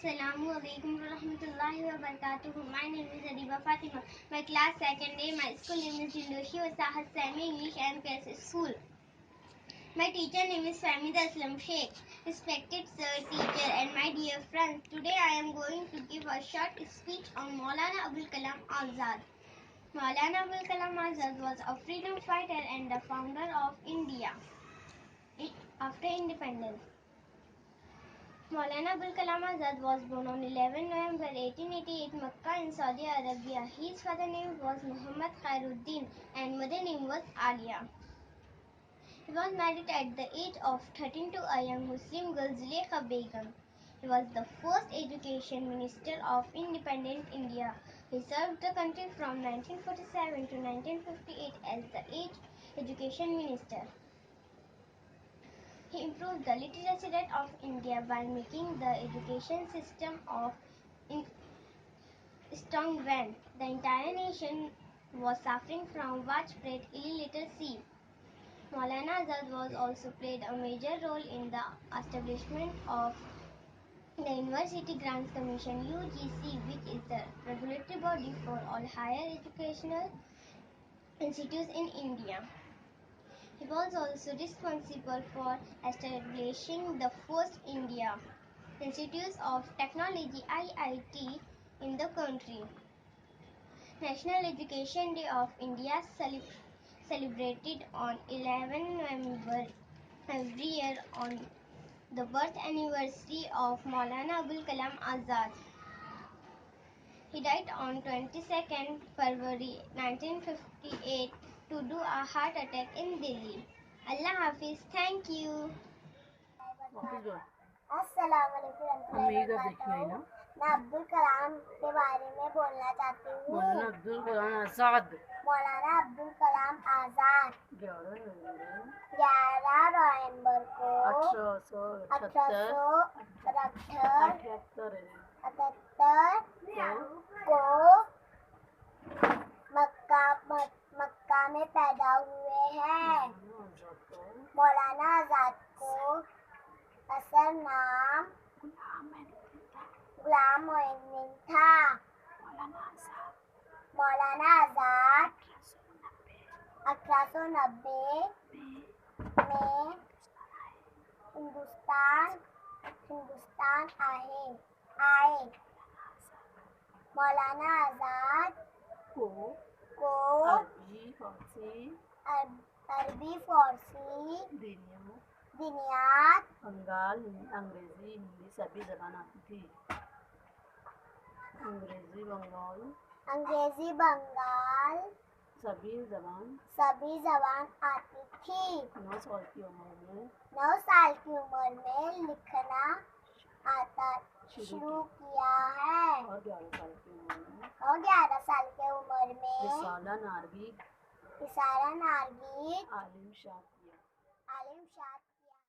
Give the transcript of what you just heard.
Assalamu alaikum warahmatullahi wabarakatuh. My name is Adiba Fatima. My class 2nd A. My school name is Jindoshi Wasahat Sami English and PSS School. My teacher name is Famida Aslam Sheikh. Respected sir, teacher and my dear friends, today I am going to give a short speech on Maulana Abul Kalam Azad. Maulana Abul Kalam Azad was a freedom fighter and the founder of India after independence. Maulana Abul Kalam Azad was born on 11 November 1888 Makkah in Saudi Arabia. His father name was Muhammad Khairuddin and mother name was Alia. He was married at the age of 13 to a young Muslim girl Zulekha Begum. He was the first education minister of independent India. He served the country from 1947 to 1958 as the education minister. He improved the literacy rate of India by making the education system of strong when the entire nation was suffering from widespread illiteracy. Maulana Azad was also played a major role in the establishment of the University Grants Commission UGC, which is the regulatory body for all higher educational institutes in India. He was also responsible for establishing the first India Institutes of Technology (IIT) in the country. National Education Day of India celebrated on 11 November every year on the birth anniversary of Maulana Abul Kalam Azad. He died on 22nd February 1958 to do a heart attack in Delhi. Allah Hafiz, thank you. मैं अब्दुल कलाम के बारे में बोलना चाहती हूँ। मौलाना अब्दुल कलाम आज़ाद 11 नवंबर को 1878 को मक्का में पैदा हुए हैं। मौलाना आज़ाद को असल नाम गुलाम मोइनुद्दीन था। मौलाना आज़ाद 1890 में हिंदुस्तान आए। मौलाना आज़ाद को अरबी फारसी दिनियात बंगाल अंग्रेजी हिंदी सभी जबान आती थी। अंग्रेजी बंगाल सभी जबान आती थी। 9 साल की उम्र में लिखना आता शुरू किया है और 11 साल की उम्र में रिसाला नारगी आलिम शाह